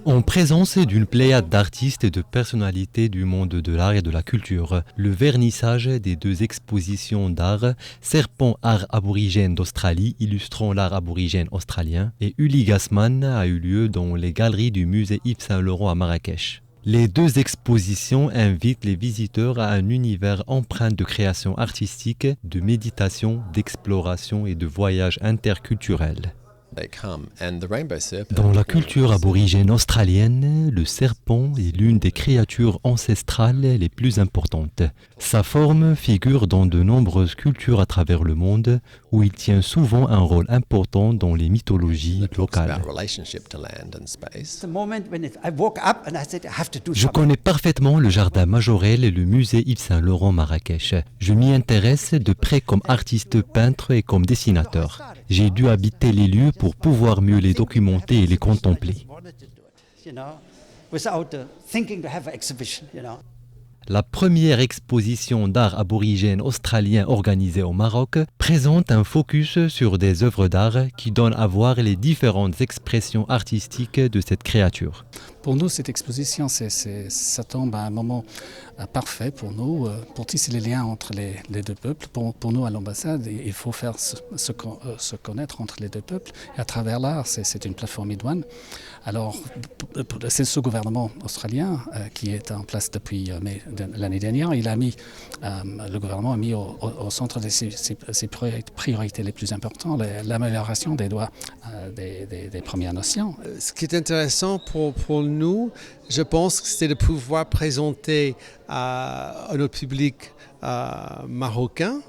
En présence d'une pléiade d'artistes et de personnalités du monde de l'art et de la culture, le vernissage des deux expositions d'art, Serpent art aborigène d'Australie illustrant l'art aborigène australien et Uli Gassman a eu lieu dans les galeries du musée Yves Saint-Laurent à Marrakech. Les deux expositions invitent les visiteurs à un univers empreint de création artistique, de méditation, d'exploration et de voyage interculturel. Dans la culture aborigène australienne, le serpent est l'une des créatures ancestrales les plus importantes. Sa forme figure dans de nombreuses cultures à travers le monde, où il tient souvent un rôle important dans les mythologies locales. Je connais parfaitement le jardin Majorelle et le musée Yves Saint-Laurent Marrakech. Je m'y intéresse de près comme artiste peintre et comme dessinateur. J'ai dû habiter les lieux pour pouvoir mieux les documenter et les contempler. La première exposition d'art aborigène australien organisée au Maroc présente un focus sur des œuvres d'art qui donnent à voir les différentes expressions artistiques de cette créature. Pour nous, cette exposition, ça tombe à un moment parfait pour nous, pour tisser les liens entre les deux peuples. Pour nous, à l'ambassade, il faut faire se connaître entre les deux peuples. Et à travers l'art, c'est une plateforme idoine. Alors, c'est ce gouvernement australien qui est en place depuis l'année dernière. Le gouvernement a mis au centre de ses priorités les plus importantes l'amélioration des droits des Premières Nations. Ce qui est intéressant pour nous, je pense que c'est de pouvoir présenter à notre public marocain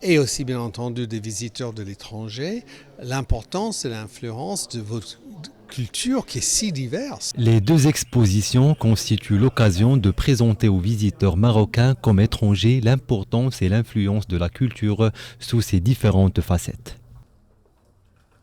et aussi bien entendu des visiteurs de l'étranger l'importance et l'influence de votre culture qui est si diverse. Les deux expositions constituent l'occasion de présenter aux visiteurs marocains comme étrangers l'importance et l'influence de la culture sous ses différentes facettes.